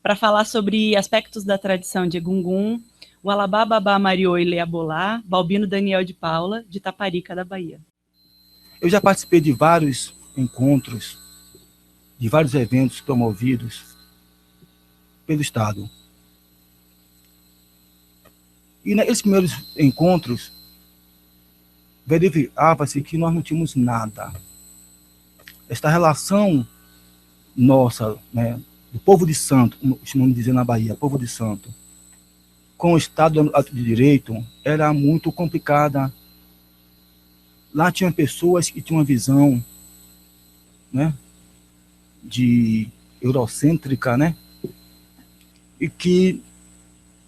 para falar sobre aspectos da tradição de Egungun, o Alabá Babá Mariô e Leabolá, Balbino Daniel de Paula, de Taparica, da Bahia. Eu já participei de vários encontros, de vários eventos promovidos pelo Estado. E nesses primeiros encontros, verificava-se que nós não tínhamos nada. Esta relação nossa, né, do povo de santo, como costumamos dizer na Bahia, povo de santo, com o Estado de Direito, era muito complicada. Lá tinha pessoas que tinham uma visão, né, de eurocêntrica, né, e que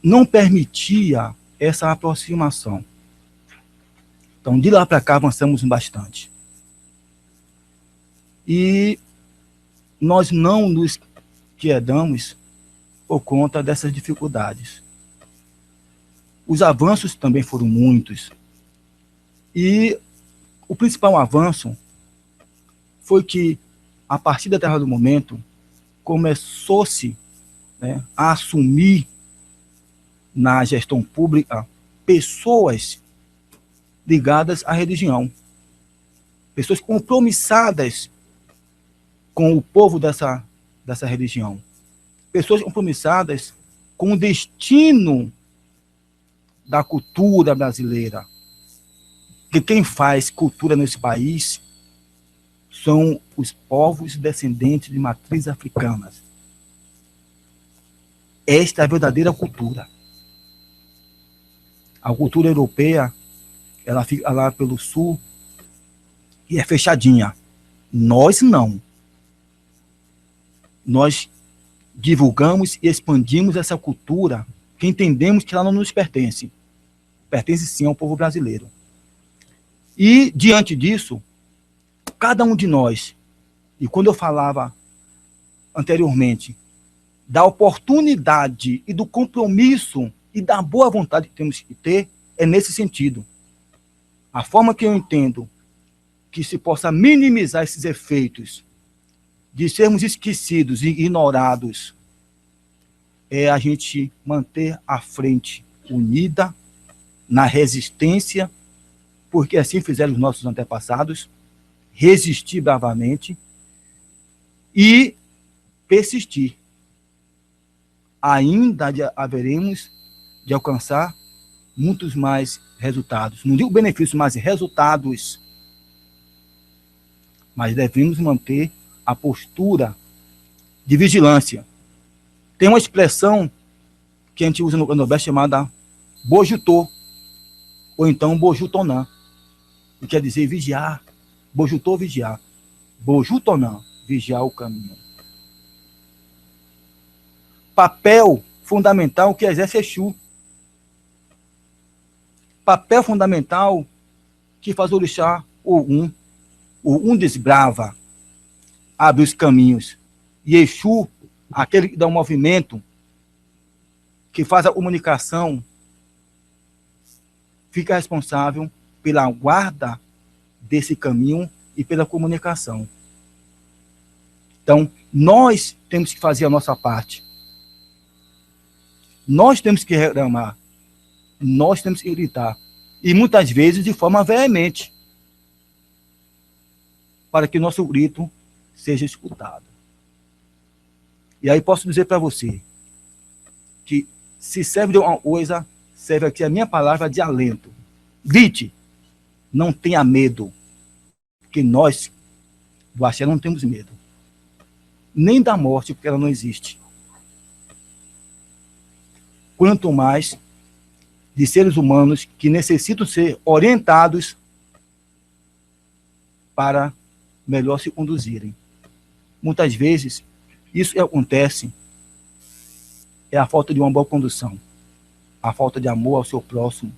não permitia essa aproximação. Então, de lá para cá, avançamos bastante. E nós não nos quedamos por conta dessas dificuldades. Os avanços também foram muitos. E o principal avanço foi que, a partir da determinado momento, começou-se, né, a assumir na gestão pública pessoas ligadas à religião, pessoas compromissadas com o povo dessa religião, pessoas compromissadas com o destino da cultura brasileira. Que quem faz cultura nesse país são os povos descendentes de matrizes africanas. Esta é a verdadeira cultura. A cultura europeia, ela fica lá pelo sul e é fechadinha. Nós não. Nós divulgamos e expandimos essa cultura que entendemos que ela não nos pertence. Pertence sim ao povo brasileiro. E, diante disso, cada um de nós, e quando eu falava anteriormente, da oportunidade e do compromisso e da boa vontade que temos que ter, é nesse sentido. A forma que eu entendo que se possa minimizar esses efeitos de sermos esquecidos e ignorados é a gente manter a frente unida na resistência, porque assim fizeram os nossos antepassados, resistir bravamente e persistir. Ainda haveremos de alcançar muitos mais resultados. Não digo benefícios, mas resultados. Mas devemos manter a postura de vigilância. Tem uma expressão que a gente usa no Nordeste chamada bojutô, ou então bojutonã, que quer dizer vigiar, bojutô, vigiar, bojutonã, vigiar o caminho. Papel fundamental que exerce Exu. Papel fundamental que faz o orixá Ogum. O Ogum desbrava, abre os caminhos. E Exu, aquele que dá o movimento, que faz a comunicação, fica responsável pela guarda desse caminho e pela comunicação. Então, nós temos que fazer a nossa parte. Nós temos que reclamar. Nós temos que gritar. E muitas vezes de forma veemente, para que nosso grito seja escutado. E aí posso dizer para você que se serve de uma coisa, serve aqui a minha palavra de alento. Grite, não tenha medo, porque nós, do Axé, não temos medo. Nem da morte, porque ela não existe. Quanto mais de seres humanos que necessitam ser orientados para melhor se conduzirem. Muitas vezes, isso que acontece é a falta de uma boa condução, a falta de amor ao seu próximo,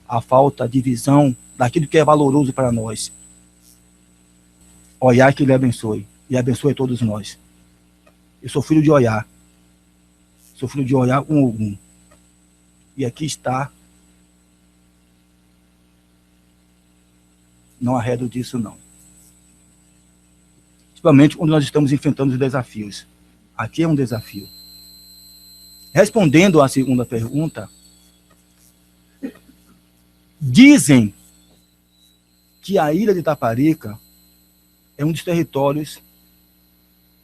a falta de visão daquilo que é valoroso para nós. Oiá que lhe abençoe, e abençoe todos nós. Eu sou filho de Oiá, sou filho de Oiá com Ogum. E aqui está, não arredo disso não. Principalmente quando nós estamos enfrentando os desafios. Aqui é um desafio. Respondendo à segunda pergunta, dizem que a ilha de Itaparica é um dos territórios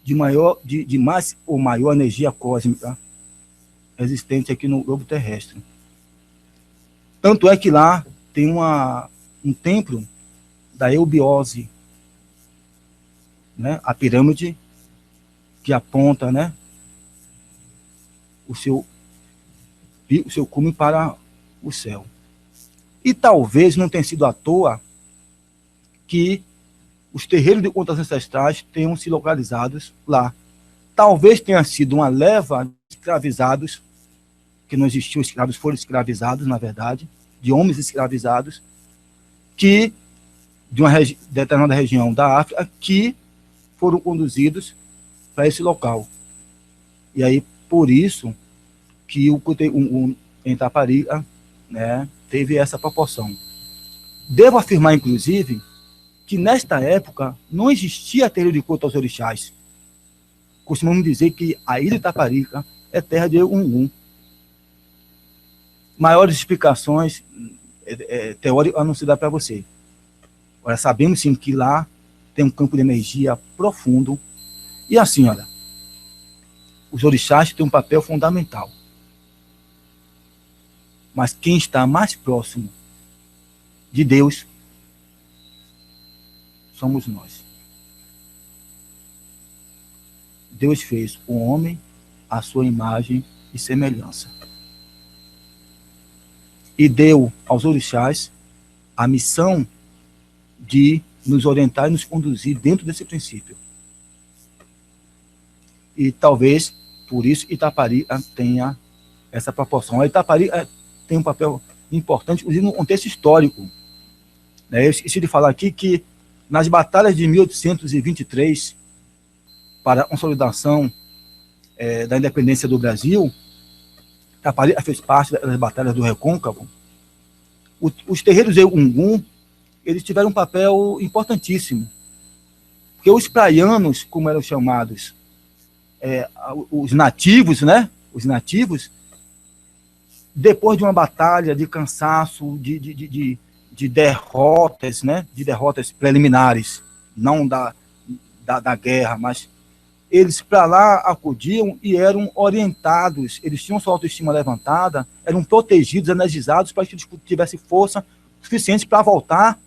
de mais ou maior energia cósmica existente aqui no globo terrestre. Tanto é que lá tem um templo da eubiose, né? A pirâmide que aponta, né, o seu cume para o céu. E talvez não tenha sido à toa que os terreiros de cultos ancestrais tenham se localizados lá. Talvez tenha sido uma leva de escravizados, que não existiam escravos, foram escravizados, na verdade, de homens escravizados, que de uma determinada região da África, que foram conduzidos para esse local. E aí, por isso, que o em Itaparica, né, teve essa proporção. Devo afirmar, inclusive, que nesta época não existia terreiro de culto aos orixás. Costumamos dizer que a ilha de Itaparica é terra de Ogum. Maiores explicações teóricas não se dá para você. Agora, sabemos sim que lá tem um campo de energia profundo. E assim, olha, os orixás têm um papel fundamental. Mas quem está mais próximo de Deus somos nós. Deus fez o homem à sua imagem e semelhança. E deu aos orixás a missão de nos orientar e nos conduzir dentro desse princípio. E talvez, por isso, Itaparica tenha essa proporção. A Itaparica tem um papel importante, inclusive no contexto histórico. Eu esqueci de falar aqui que nas batalhas de 1823, para a consolidação da independência do Brasil, Itaparica fez parte das batalhas do Recôncavo. Os terreiros de Ogum, eles tiveram um papel importantíssimo. Porque os praianos, como eram chamados, os nativos, né? Os nativos, depois de uma batalha, de cansaço, de derrotas, né? De derrotas preliminares, não da guerra, mas eles para lá acudiam e eram orientados, eles tinham sua autoestima levantada, eram protegidos, energizados para que eles tivessem força suficiente para voltar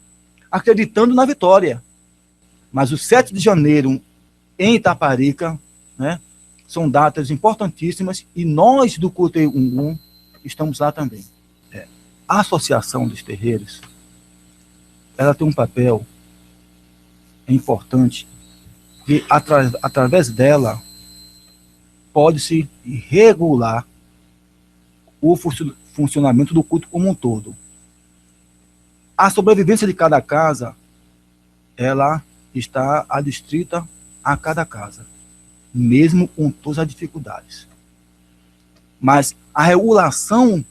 acreditando na vitória. Mas o 7 de janeiro em Itaparica, né, são datas importantíssimas e nós do culto Ogum estamos lá também. A associação dos terreiros, ela tem um papel importante que através dela pode-se regular o funcionamento do culto como um todo. A sobrevivência de cada casa, ela está adstrita a cada casa, mesmo com todas as dificuldades. Mas a regulação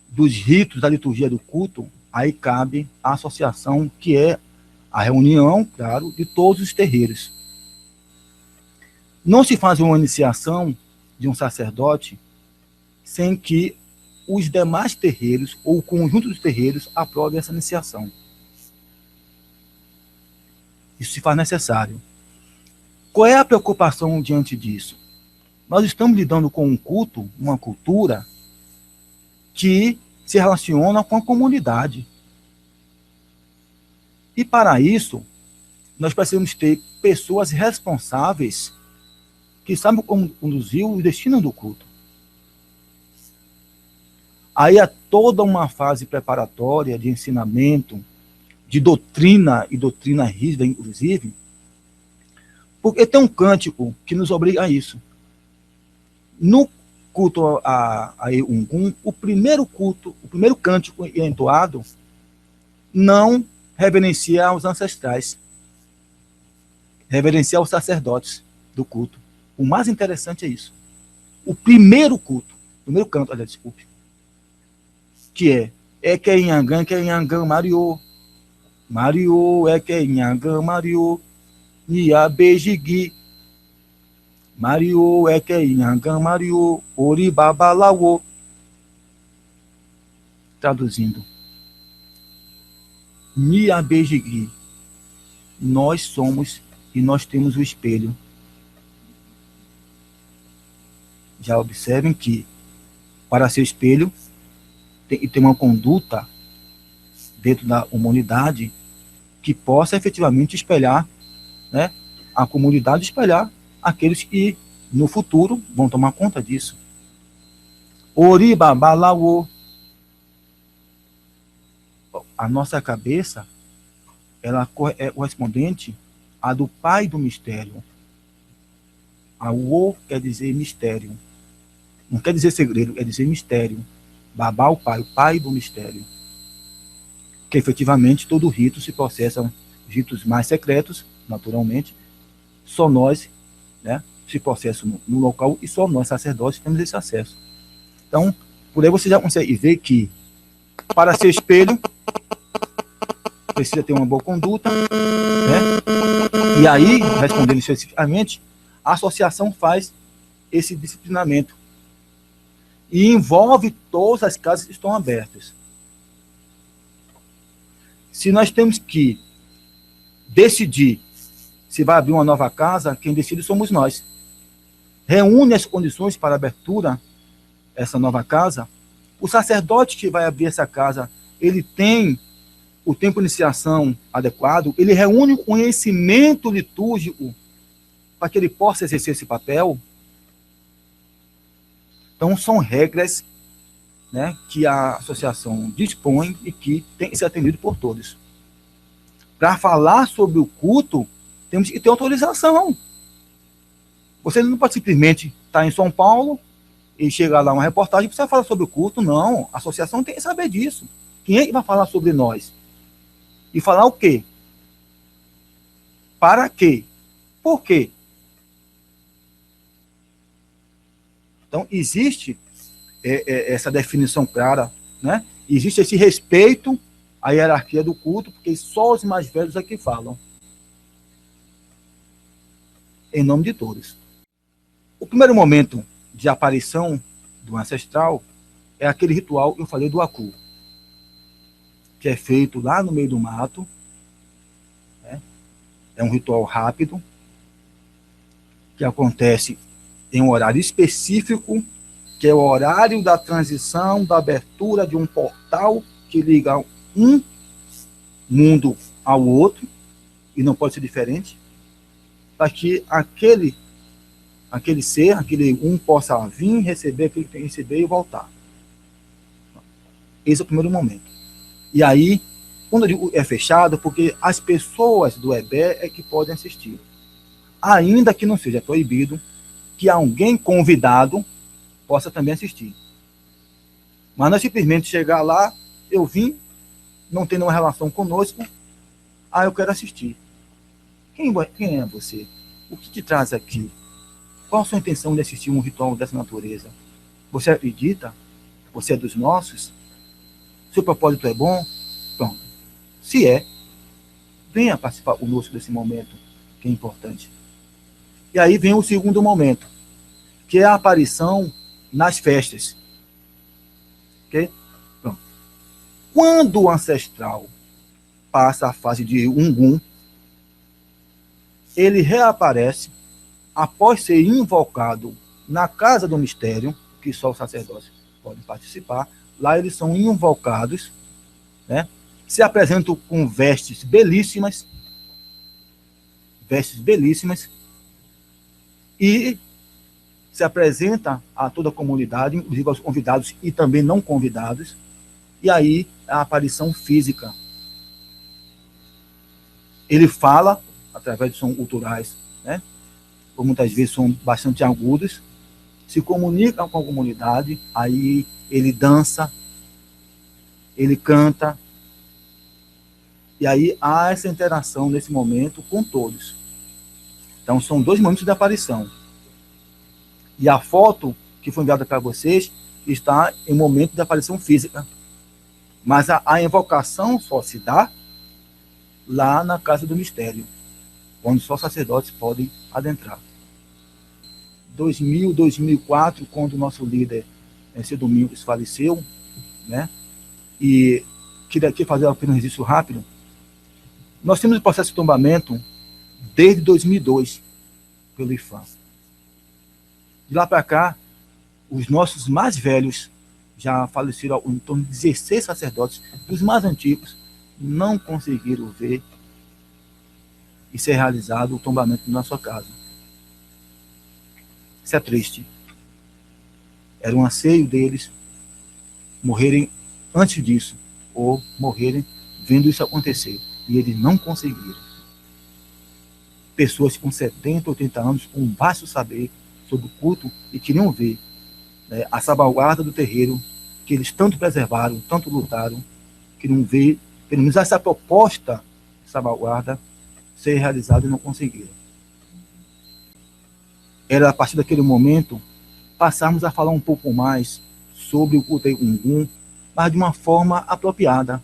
dos ritos da liturgia do culto, aí cabe a associação, que é a reunião, claro, de todos os terreiros. Não se faz uma iniciação de um sacerdote sem que os demais terreiros, ou o conjunto dos terreiros, aprovem essa iniciação. Isso se faz necessário. Qual é a preocupação diante disso? Nós estamos lidando com um culto, uma cultura, que se relaciona com a comunidade. E para isso, nós precisamos ter pessoas responsáveis que sabem como conduzir o destino do culto. Aí há toda uma fase preparatória de ensinamento, de doutrina, e doutrina rígida, inclusive, porque tem um cântico que nos obriga a isso. No culto a Ogum, o primeiro cântico entoado, não reverencia aos ancestrais, reverencia aos sacerdotes do culto. O mais interessante é isso. O primeiro canto, olha, desculpe, que é que Inhangã, Mariô, é que Inhangã, Mariô, Nia Beijigui. Mario Ekeinhangam Mario Oribabalawo. Traduzindo. Niabejigui. Nós somos e nós temos o espelho. Já observem que, para ser espelho, tem uma conduta dentro da humanidade que possa efetivamente espelhar, né, a comunidade, espelhar aqueles que no futuro vão tomar conta disso. Oribabalawo. A nossa cabeça, ela é correspondente à do pai do mistério. A O quer dizer mistério. Não quer dizer segredo, quer dizer mistério. Babá, o pai do mistério. Que efetivamente todo rito se processa, ritos mais secretos, naturalmente, só nós, né, se processam no local e só nós, sacerdotes, temos esse acesso. Então, por aí você já consegue ver que, para ser espelho, precisa ter uma boa conduta, né? E aí, respondendo especificamente, a associação faz esse disciplinamento e envolve todas as casas que estão abertas. Se nós temos que decidir se vai abrir uma nova casa, quem decide somos nós. Reúne as condições para a abertura dessa nova casa. O sacerdote que vai abrir essa casa, ele tem o tempo de iniciação adequado, ele reúne o conhecimento litúrgico para que ele possa exercer esse papel. Então, são regras, né, que a associação dispõe e que tem que ser atendido por todos. Para falar sobre o culto, temos que ter autorização. Você não pode simplesmente estar em São Paulo e chegar lá uma reportagem e precisa falar sobre o culto. Não, a associação tem que saber disso. Quem é que vai falar sobre nós? E falar o quê? Para quê? Por quê? Então, existe essa definição clara, né? Existe esse respeito à hierarquia do culto, porque só os mais velhos aqui falam. Em nome de todos. O primeiro momento de aparição do ancestral é aquele ritual que eu falei do Aku, que é feito lá no meio do mato, né? É um ritual rápido, que acontece em um horário específico, que é o horário da transição, da abertura de um portal que liga um mundo ao outro, e não pode ser diferente, para que aquele ser, aquele um possa vir, receber aquilo que tem que receber e voltar. Esse é o primeiro momento. E aí, quando eu digo é fechado, porque as pessoas do EBE é que podem assistir. Ainda que não seja proibido que alguém convidado possa também assistir. Mas não é simplesmente chegar lá, eu vim, não tem nenhuma relação conosco, eu quero assistir. Quem é você? O que te traz aqui? Qual a sua intenção de assistir um ritual dessa natureza? Você acredita? Você é dos nossos? Seu propósito é bom? Pronto. Se é, venha participar conosco desse momento, que é importante. E aí vem o segundo momento, que é a aparição nas festas. Ok? Pronto. Quando o ancestral passa a fase de Ungum, ele reaparece após ser invocado na casa do mistério, que só os sacerdotes podem participar. Lá eles são invocados, né? Se apresentam com vestes belíssimas, e se apresenta a toda a comunidade, inclusive aos convidados e também não convidados, e aí a aparição física. Ele fala através de sons culturais, né? Por muitas vezes são bastante agudos, se comunica com a comunidade, aí ele dança, ele canta, e aí há essa interação nesse momento com todos. Então são 2 momentos de aparição. E a foto que foi enviada para vocês está em momento de aparição física. Mas a invocação só se dá lá na casa do mistério, onde só sacerdotes podem adentrar. 2000, 2004, quando o nosso líder, seu Domingos, faleceu, né? E queria aqui fazer apenas um registro rápido. Nós temos o processo de tombamento desde 2002, pelo IFAM. De lá para cá, os nossos mais velhos já faleceram em torno de 16 sacerdotes, dos mais antigos, não conseguiram ver e ser realizado o tombamento na sua casa. Isso é triste. Era um anseio deles morrerem antes disso, ou morrerem vendo isso acontecer. E eles não conseguiram. Pessoas com 70, 80 anos, com vasto saber sobre o culto, e queriam ver, né, a salvaguarda do terreiro, que eles tanto preservaram, tanto lutaram, queriam ver, pelo menos essa proposta de salvaguarda ser realizada e não conseguiram. Era a partir daquele momento passarmos a falar um pouco mais sobre o culto a Egungun, mas de uma forma apropriada.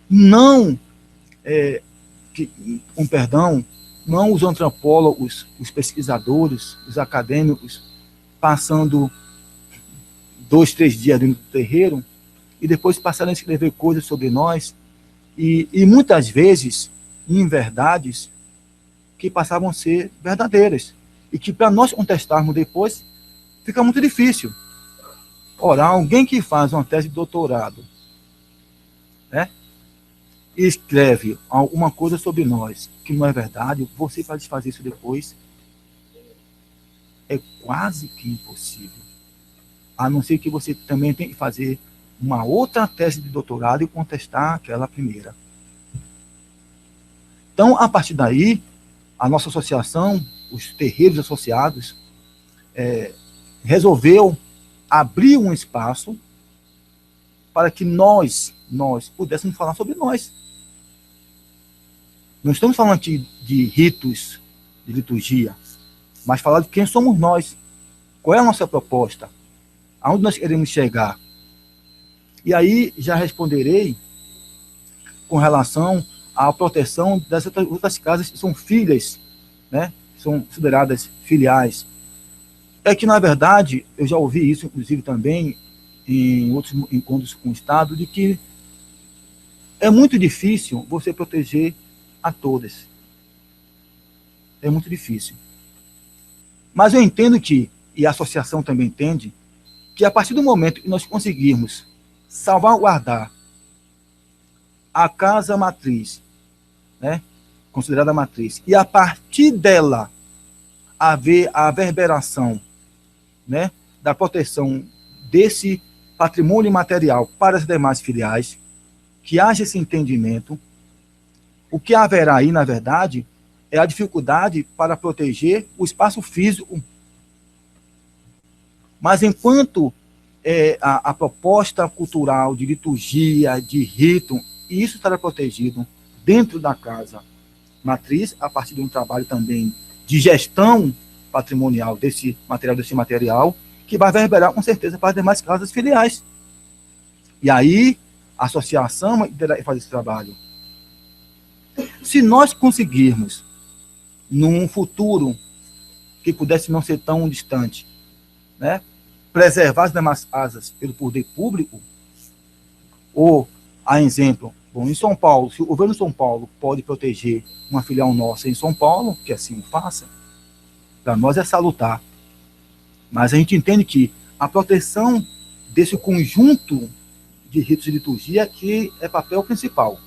Não, com perdão, não os antropólogos, os pesquisadores, os acadêmicos, passando 2, 3 dias dentro do terreiro e depois passaram a escrever coisas sobre nós e muitas vezes em verdades que passavam a ser verdadeiras e que para nós contestarmos depois fica muito difícil. Ora, alguém que faz uma tese de doutorado, né, e escreve alguma coisa sobre nós que não é verdade, você para desfazer isso depois é quase que impossível. A não ser que você também tenha que fazer uma outra tese de doutorado e contestar aquela primeira. Então, a partir daí, a nossa associação, os terreiros associados, resolveu abrir um espaço para que nós pudéssemos falar sobre nós. Não estamos falando aqui de ritos, de liturgia, mas falar de quem somos nós. Qual é a nossa proposta? Aonde nós queremos chegar? E aí já responderei com relação à proteção das outras casas que são filhas, né? São consideradas filiais. É que, na verdade, eu já ouvi isso, inclusive, também em outros encontros com o Estado, de que é muito difícil você proteger a todas. É muito difícil. Mas eu entendo que, e a associação também entende, que a partir do momento que nós conseguirmos salvaguardar a casa matriz, né, considerada matriz, e a partir dela haver a reverberação, né, da proteção desse patrimônio material para as demais filiais, que haja esse entendimento, o que haverá aí, na verdade, é a dificuldade para proteger o espaço físico. Mas enquanto a proposta cultural de liturgia, de rito, isso estará protegido dentro da casa matriz, a partir de um trabalho também de gestão patrimonial desse material, que vai reverberar com certeza para as demais casas filiais. E aí, a associação terá que fazer esse trabalho. Se nós conseguirmos, num futuro que pudesse não ser tão distante, né, preservar as demais casas pelo poder público, ou, a exemplo, bom, em São Paulo, se o governo de São Paulo pode proteger uma filial nossa em São Paulo, que assim o faça, para nós é salutar. Mas a gente entende que a proteção desse conjunto de ritos de liturgia que é papel principal.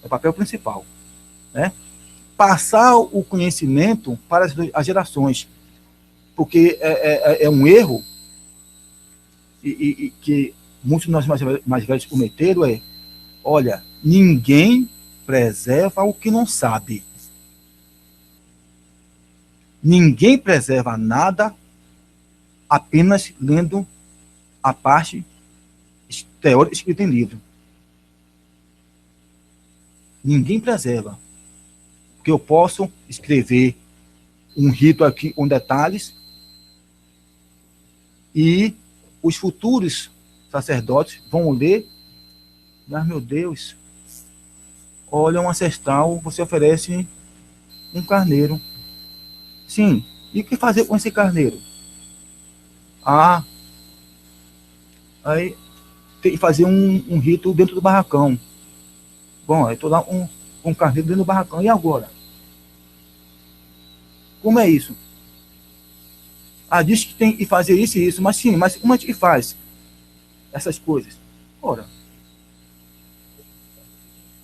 É papel principal, né? Passar o conhecimento para as gerações, porque é um erro e que muitos de nós mais velhos cometeram olha, ninguém preserva o que não sabe. Ninguém preserva nada apenas lendo a parte teórica escrita em livro. Ninguém preserva. Porque eu posso escrever um rito aqui com detalhes e os futuros sacerdotes vão ler, mas, meu Deus, olha, um ancestral, você oferece um carneiro. Sim, E o que fazer com esse carneiro? Ah, aí tem que fazer um rito dentro do barracão. Bom, aí tô lá um carneiro dentro do barracão. E agora? Como é isso? Ah, diz que tem que fazer isso e isso, mas sim, mas como a gente faz essas coisas? Ora,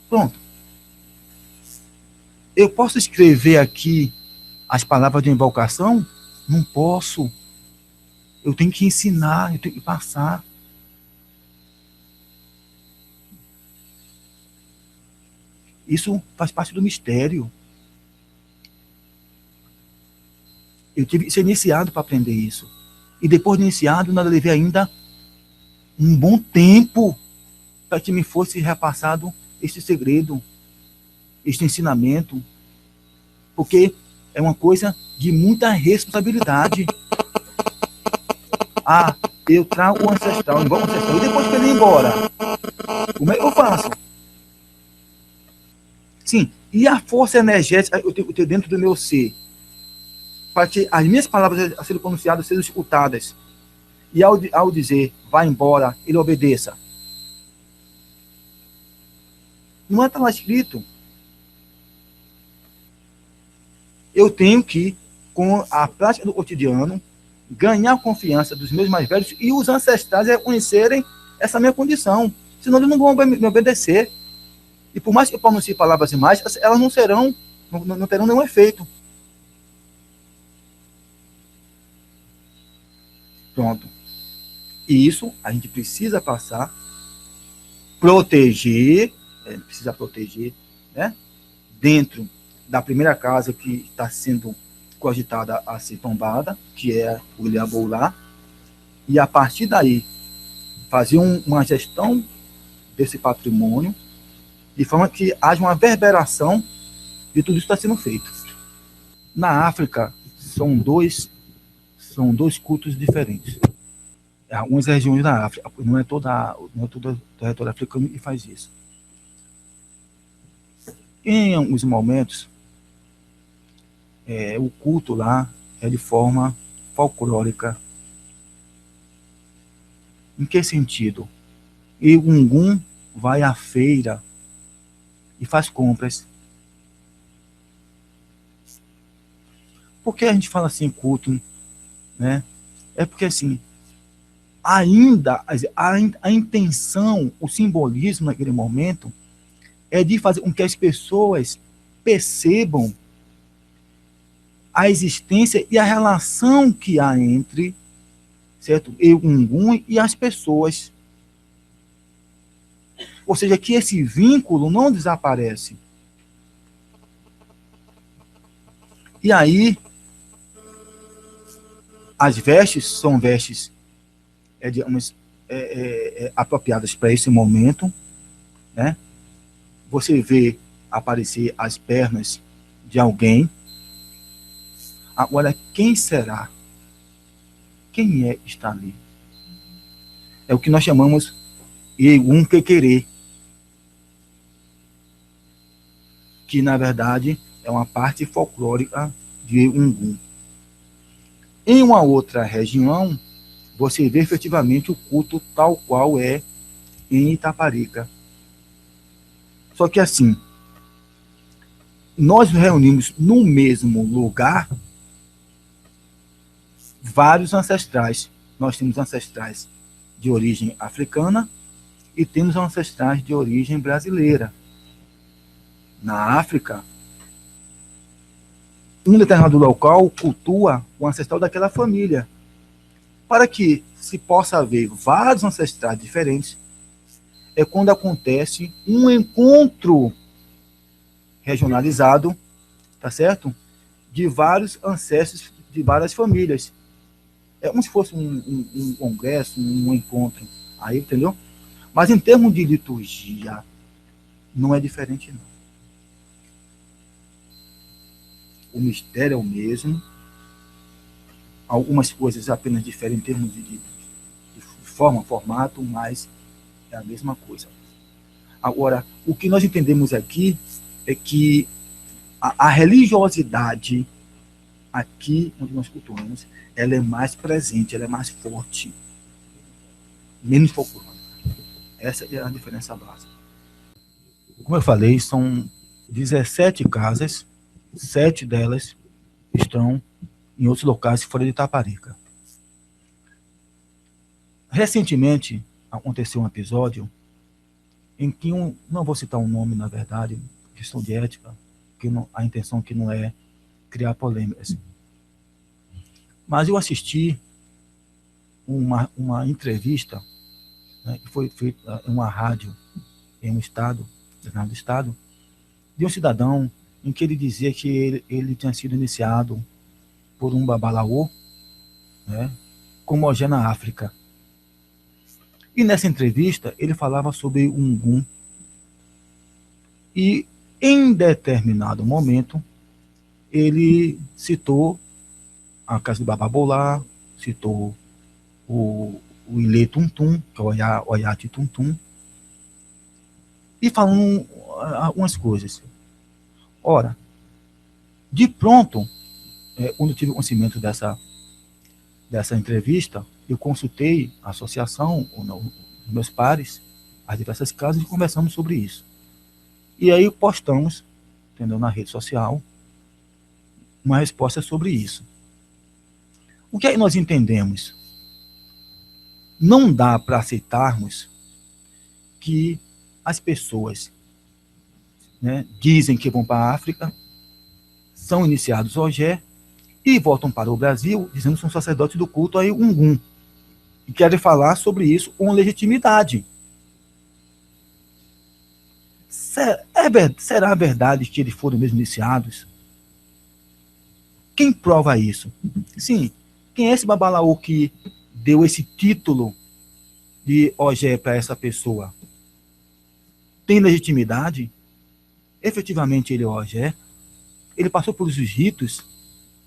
pronto. Eu posso escrever aqui as palavras de invocação? Não posso. Eu tenho que ensinar, eu tenho que passar. Isso faz parte do mistério. Eu tive que ser iniciado para aprender isso. E depois de iniciado, nós levei ainda um bom tempo para que me fosse repassado este segredo, este ensinamento, porque é uma coisa de muita responsabilidade. Ah, eu trago o ancestral, invoco o ancestral, e depois que ele ir embora, como é que eu faço? Sim, e a força energética eu tenho dentro do meu ser, para que as minhas palavras a serem pronunciadas sejam escutadas, e ao dizer, vá embora, ele obedeça. Não está lá escrito. Eu tenho que, com a prática do cotidiano, ganhar a confiança dos meus mais velhos e os ancestrais reconhecerem essa minha condição. Senão eles não vão me obedecer. E por mais que eu pronuncie palavras mágicas, elas não serão, não terão nenhum efeito. Pronto. E isso a gente precisa passar, proteger, precisa proteger, né? Dentro da primeira casa que está sendo cogitada a ser tombada, que é o Ilhaboulá, e a partir daí fazer uma gestão desse patrimônio, de forma que haja uma verberação de tudo isso que está sendo feito. Na África, são dois cultos diferentes. Algumas regiões da África, não é todo o território africano que faz isso. Em alguns momentos, o culto lá é de forma folclórica. Em que sentido? E o Ungum vai à feira e faz compras. Por que a gente fala assim, culto, né? É porque, assim, ainda a intenção, o simbolismo naquele momento é de fazer com que as pessoas percebam a existência e a relação que há entre, certo, Ungum e as pessoas. Ou seja, que esse vínculo não desaparece. E aí, as vestes são vestes, digamos, apropriadas para esse momento, né? Você vê aparecer as pernas de alguém. Agora, quem será? Quem é que está ali? É o que nós chamamos Egum Quequerê, que, na verdade, é uma parte folclórica de Ungum. Em uma outra região, você vê efetivamente o culto tal qual é em Itaparica. Só que, assim, nós reunimos no mesmo lugar vários ancestrais. Nós temos ancestrais de origem africana e temos ancestrais de origem brasileira. Na África, um determinado local cultua o ancestral daquela família. Para que se possa ver vários ancestrais diferentes, é quando acontece um encontro regionalizado, tá certo? De vários ancestros de várias famílias. É como se fosse um congresso, um encontro. Aí, entendeu? Mas em termos de liturgia, não é diferente, não. O mistério é o mesmo. Algumas coisas apenas diferem em termos de forma, formato, mas é a mesma coisa. Agora, o que nós entendemos aqui é que a religiosidade aqui onde nós cultuamos, ela é mais presente, ela é mais forte, menos folclórica. Essa é a diferença básica. Como eu falei, são 17 casas, 7 delas estão em outros locais fora de Itaparica. Recentemente, aconteceu um episódio em que, não vou citar um nome, na verdade, questão de ética, que não, a intenção aqui não é criar polêmicas. Mas eu assisti uma entrevista, né, que foi feita em uma rádio, em um estado, determinado estado, de um cidadão em que ele dizia que ele tinha sido iniciado por um babalaô, né, como Mogé na África. E nessa entrevista ele falava sobre o Ungum. E em determinado momento ele citou a casa do Bababolá, citou o Ilê Tuntum, que é o Oyate Tuntum, e falando algumas coisas. Ora, de pronto, quando eu tive conhecimento dessa entrevista, eu consultei a associação, os meus pares, as diversas casas, e conversamos sobre isso. E aí postamos, entendeu, na rede social, uma resposta sobre isso. O que aí nós entendemos? Não dá para aceitarmos que as pessoas, né, dizem que vão para a África, são iniciados Ogé e voltam para o Brasil dizendo que são sacerdotes do culto aí Ungum, e querem falar sobre isso com legitimidade. Será verdade que eles foram mesmo iniciados? Quem prova isso? Sim, quem é esse babalaô que deu esse título de Ogé para essa pessoa? Tem legitimidade? Efetivamente ele é Ogé? Ele passou pelos ritos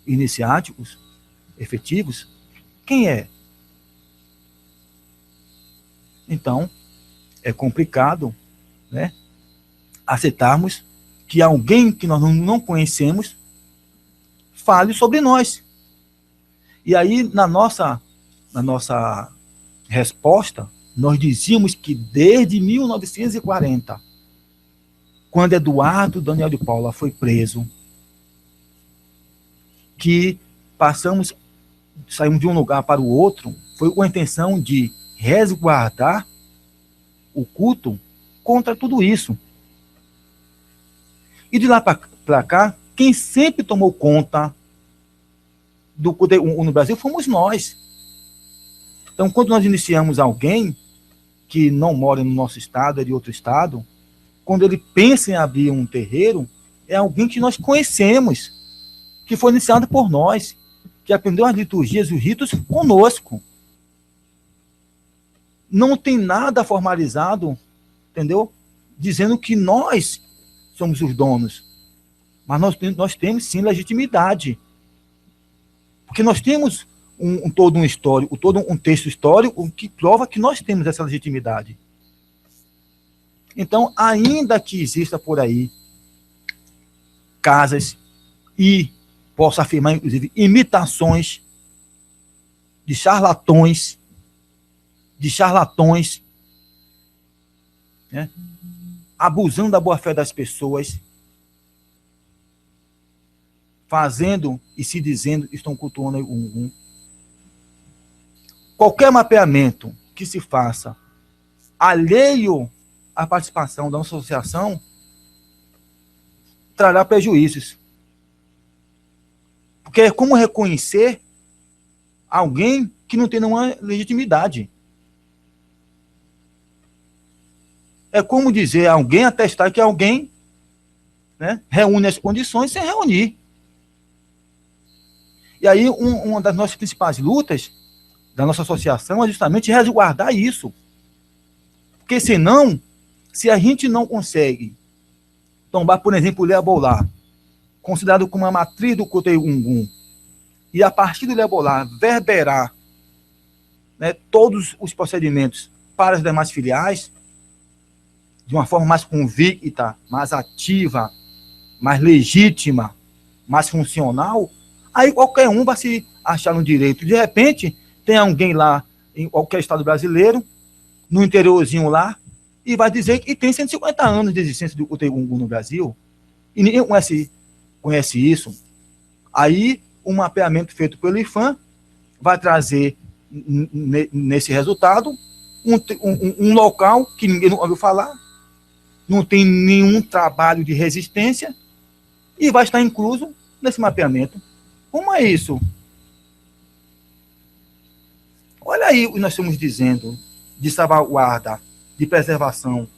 iniciáticos efetivos? Quem é? Então, é complicado, né, aceitarmos que alguém que nós não conhecemos fale sobre nós. E aí, na nossa resposta, nós dizíamos que desde 1940, quando Eduardo Daniel de Paula foi preso, que saímos de um lugar para o outro, foi com a intenção de resguardar o culto contra tudo isso. E de lá para cá, quem sempre tomou conta do culto no Brasil fomos nós. Então, quando nós iniciamos alguém que não mora no nosso estado, é de outro estado, quando ele pensa em abrir um terreiro, é alguém que nós conhecemos, que foi iniciado por nós, que aprendeu as liturgias e os ritos conosco. Não tem nada formalizado, entendeu? Dizendo que nós somos os donos. Mas nós temos sim legitimidade. Porque nós temos todo um histórico, todo um texto histórico que prova que nós temos essa legitimidade. Então, ainda que exista por aí casas e posso afirmar, inclusive, imitações de charlatões, né, abusando da boa-fé das pessoas, fazendo e se dizendo que estão cultuando o Ungum. Qualquer mapeamento que se faça alheio à participação da nossa associação trará prejuízos. Porque é como reconhecer alguém que não tem nenhuma legitimidade. É como dizer a alguém, atestar que alguém, né, reúne as condições sem reunir. E aí, uma das nossas principais lutas da nossa associação é justamente resguardar isso. Porque senão, se a gente não consegue tombar, por exemplo, o Leabolá, considerado como a matriz do culto Ungum, e a partir do Leabolá verberar, né, todos os procedimentos para as demais filiais, de uma forma mais convicta, mais ativa, mais legítima, mais funcional, Aí qualquer um vai se achar no direito. De repente, tem alguém lá, em qualquer estado brasileiro, no interiorzinho lá, e vai dizer que tem 150 anos de existência do Gungun no Brasil, e ninguém conhece isso. Aí, um mapeamento feito pelo IFAM vai trazer, nesse resultado, um local que ninguém ouviu falar, não tem nenhum trabalho de resistência, e vai estar incluso nesse mapeamento. Como é isso? Olha aí o que nós estamos dizendo de salvaguarda, de preservação.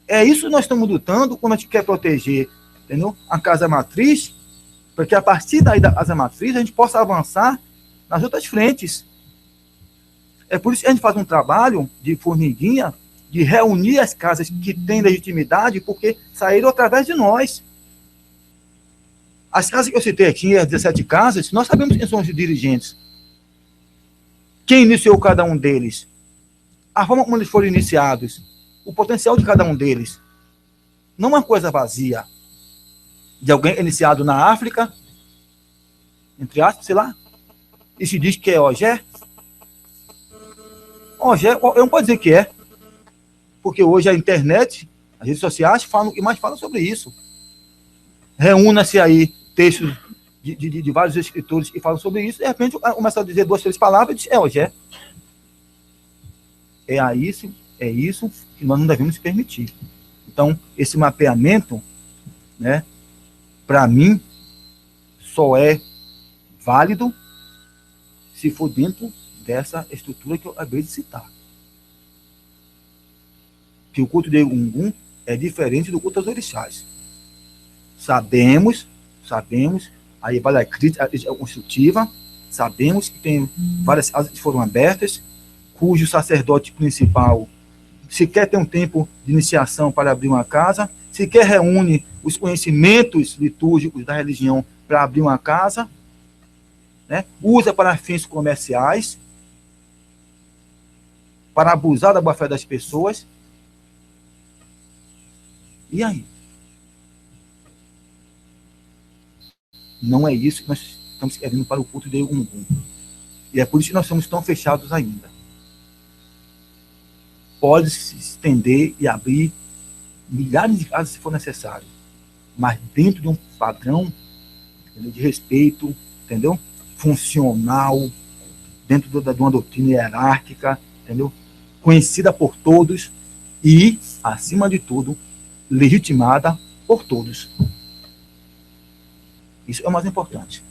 É isso que nós estamos lutando quando a gente quer proteger, entendeu? A casa matriz, porque a partir daí da casa matriz a gente possa avançar nas outras frentes. É por isso que a gente faz um trabalho de formiguinha, de reunir as casas que têm legitimidade, porque saíram através de nós. As casas que eu citei aqui, as 17 casas, nós sabemos quem são os dirigentes. Quem iniciou cada um deles? A forma como eles foram iniciados, o potencial de cada um deles. Não uma coisa vazia de alguém iniciado na África, entre aspas, sei lá, e se diz que é Ogé. Ogé, eu não posso dizer que é, porque hoje a internet, as redes sociais falam e mais falam sobre isso. Reúna-se aí textos de vários escritores que falam sobre isso, de repente começa a dizer 2, 3 palavras e diz, é Ogé. É isso que nós não devemos permitir. Então, esse mapeamento, né, para mim, só é válido se for dentro dessa estrutura que eu acabei de citar. Que o culto de Gungun é diferente do culto aos orixás. Sabemos, aí vale a crítica construtiva, sabemos que tem várias casas que foram abertas, cujo sacerdote principal sequer tem um tempo de iniciação para abrir uma casa, sequer reúne os conhecimentos litúrgicos da religião para abrir uma casa, né? Usa para fins comerciais, para abusar da boa-fé das pessoas. E aí? Não é isso que nós estamos querendo para o culto de Gungun. E é por isso que nós somos tão fechados ainda. Pode se estender e abrir milhares de casas se for necessário, mas dentro de um padrão, entendeu, de respeito, entendeu? Funcional, dentro de uma doutrina hierárquica, entendeu? Conhecida por todos e, acima de tudo, legitimada por todos. Isso é o mais importante.